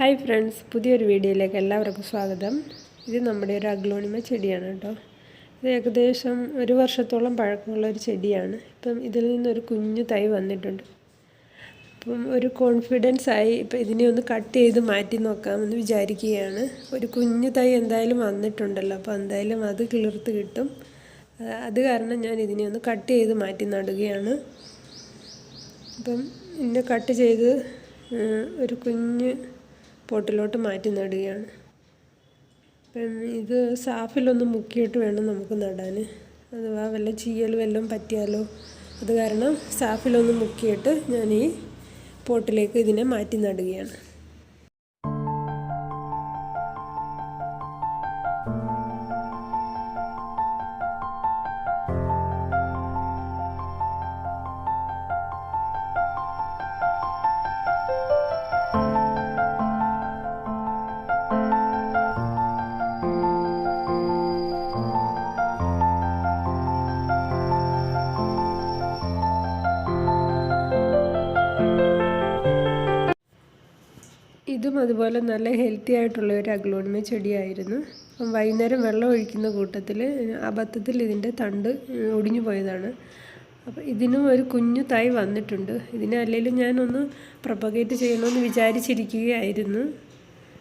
Hi friends, പുതിയൊരു വീഡിയോയിലേക്ക് എല്ലാവർക്കും സ്വാഗതം. ഇത് നമ്മുടെ ഒരു അഗ്ലോണിമ ചെടിയാണ് കേട്ടോ. ഇത് ഏകദേശം 1 വർഷത്തോളം പഴക്കമുള്ള ഒരു ചെടിയാണ്. ഇപ്പം ഇതിൽ നിന്നൊരു കുഞ്ഞു തൈ വന്നിട്ടുണ്ട്. അപ്പം ഒരു കോൺഫിഡൻസ് ആയി ഇപ്പം ഇതിനെ ഒന്ന് കട്ട് ചെയ്ത് മാറ്റി നോക്കാമെന്ന് വിചാരിക്കുകയാണ്. ഒരു കുഞ്ഞു തൈ എന്തായാലും വന്നിട്ടുണ്ടല്ലോ, അപ്പോൾ എന്തായാലും അത് കിളിർത്ത് കിട്ടും. അത് കാരണം ഞാൻ ഇതിനെ ഒന്ന് കട്ട് ചെയ്ത് മാറ്റി നടുകയാണ്. അപ്പം ഇതിനെ കട്ട് ചെയ്ത് ഒരു കുഞ്ഞ് പോട്ടിലോട്ട് മാറ്റി നടുകയാണ്. അപ്പം ഇത് സാഫിലൊന്ന് മുക്കിയിട്ട് വേണം നമുക്ക് നടാൻ. അഥവാ വല്ല ചീയൽ വല്ലതും പറ്റിയാലോ, അത് കാരണം സാഫിലൊന്ന് മുക്കിയിട്ട് ഞാൻ ഈ പോട്ടിലേക്ക് ഇതിനെ മാറ്റി നടുകയാണ്. ഇതും അതുപോലെ നല്ല ഹെൽത്തി ആയിട്ടുള്ള ഒരു അഗ്ലോണിമ ചെടിയായിരുന്നു. അപ്പം വൈകുന്നേരം വെള്ളം ഒഴിക്കുന്ന കൂട്ടത്തിൽ അബദ്ധത്തിൽ ഇതിൻ്റെ തണ്ട് ഒടിഞ്ഞു പോയതാണ്. അപ്പോൾ ഇതിനും ഒരു കുഞ്ഞു തൈ വന്നിട്ടുണ്ട്. ഇതിനെ അല്ലെങ്കിലും ഞാനൊന്ന് പ്രൊപ്പഗേറ്റ് ചെയ്യണമെന്ന് വിചാരിച്ചിരിക്കുകയായിരുന്നു.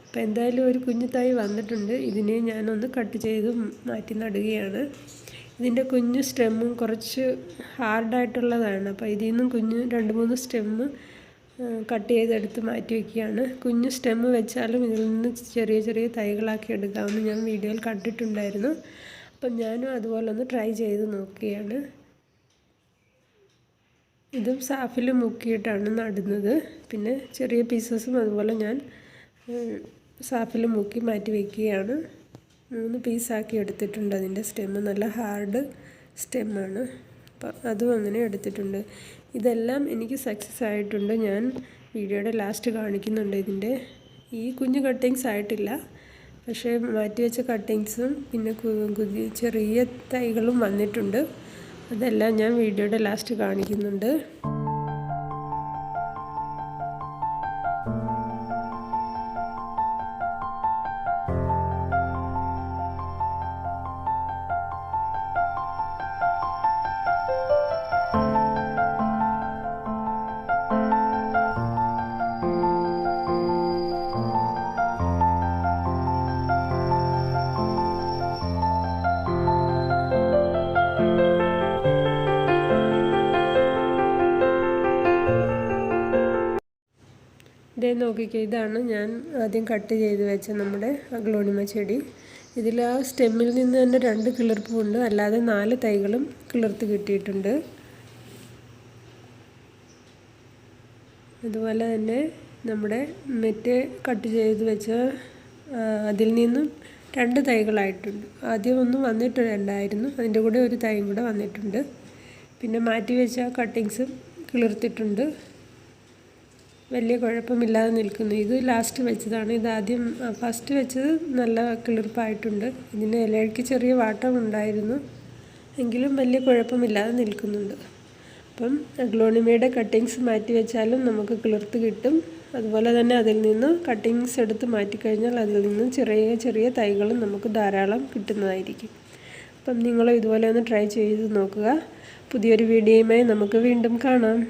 അപ്പോൾ എന്തായാലും ഒരു കുഞ്ഞു തൈ വന്നിട്ടുണ്ട്. ഇതിനെ ഞാനൊന്ന് കട്ട് ചെയ്ത് മാറ്റി നടുകയാണ്. ഇതിൻ്റെ കുഞ്ഞു സ്റ്റെമ്മും കുറച്ച് ഹാർഡായിട്ടുള്ളതാണ്. അപ്പോൾ ഇതിൽ നിന്നും കുഞ്ഞ് 2-3 സ്റ്റെമ്മ് കട്ട് ചെയ്തെടുത്ത് മാറ്റി വയ്ക്കുകയാണ്. കുഞ്ഞു സ്റ്റെമ്മ് വെച്ചാലും ഇതിൽ നിന്ന് ചെറിയ ചെറിയ തൈകളാക്കി എടുക്കാമെന്ന് ഞാൻ വീഡിയോയിൽ കണ്ടിട്ടുണ്ടായിരുന്നു. അപ്പം ഞാനും അതുപോലെ ഒന്ന് ട്രൈ ചെയ്ത് നോക്കുകയാണ്. ഇതും സാഫിൽ മുക്കിയിട്ടാണ് നടുന്നത്. പിന്നെ ചെറിയ പീസസും അതുപോലെ ഞാൻ സാഫിൽ മുക്കി മാറ്റി വയ്ക്കുകയാണ്. 3 പീസാക്കി എടുത്തിട്ടുണ്ട്. അതിൻ്റെ സ്റ്റെമ്മ് നല്ല ഹാർഡ് സ്റ്റെമ്മാണ്. അപ്പം അതും അങ്ങനെ എടുത്തിട്ടുണ്ട്. ഇതെല്ലാം എനിക്ക് സക്സസ് ആയിട്ടുണ്ട്. ഞാൻ വീഡിയോയുടെ ലാസ്റ്റ് കാണിക്കുന്നുണ്ട്. ഇതിൻ്റെ ഈ കുഞ്ഞു കട്ടിങ്സ് ആയിട്ടില്ല, പക്ഷേ മാറ്റി വെച്ച കട്ടിങ്സും പിന്നെ ചെറിയ തൈകളും വന്നിട്ടുണ്ട്. അതെല്ലാം ഞാൻ വീഡിയോയുടെ ലാസ്റ്റ് കാണിക്കുന്നുണ്ട്. ഇതേ നോക്കിക്കുക, ഇതാണ് ഞാൻ ആദ്യം കട്ട് ചെയ്ത് വെച്ച നമ്മുടെ അഗ്ലോണിമ ചെടി. ഇതിൽ ആ സ്റ്റെമ്മിൽ നിന്ന് തന്നെ 2 കിളിർപ്പുണ്ട്, അല്ലാതെ 4 തൈകളും കിളിർത്ത് കിട്ടിയിട്ടുണ്ട്. അതുപോലെ തന്നെ നമ്മുടെ മറ്റേ കട്ട് ചെയ്ത് വെച്ച അതിൽ നിന്നും 2 തൈകളായിട്ടുണ്ട്. ആദ്യം ഒന്നും വന്നിട്ടുണ്ടായിരുന്നു, അതിൻ്റെ കൂടെ ഒരു തൈയും കൂടെ വന്നിട്ടുണ്ട്. പിന്നെ മാറ്റി വെച്ച കട്ടിങ്സും കിളിർത്തിട്ടുണ്ട്, വലിയ കുഴപ്പമില്ലാതെ നിൽക്കുന്നു. ഇത് ലാസ്റ്റ് വെച്ചതാണ്. ഇതാദ്യം ഫസ്റ്റ് വെച്ചത് നല്ല കിളിർപ്പായിട്ടുണ്ട്. ഇതിന് ഇലയ്ക്ക് ചെറിയ വാട്ടം ഉണ്ടായിരുന്നു, എങ്കിലും വലിയ കുഴപ്പമില്ലാതെ നിൽക്കുന്നുണ്ട്. അപ്പം അഗ്ലോണിമയുടെ കട്ടിങ്സ് മാറ്റി വെച്ചാലും നമുക്ക് കിളിർത്ത് കിട്ടും. അതുപോലെ തന്നെ അതിൽ നിന്ന് കട്ടിങ്സ് എടുത്ത് മാറ്റിക്കഴിഞ്ഞാൽ അതിൽ നിന്ന് ചെറിയ ചെറിയ തൈകളും നമുക്ക് ധാരാളം കിട്ടുന്നതായിരിക്കും. അപ്പം നിങ്ങളും ഇതുപോലെ ഒന്ന് ട്രൈ ചെയ്ത് നോക്കുക. പുതിയൊരു വീഡിയോയുമായി നമുക്ക് വീണ്ടും കാണാം.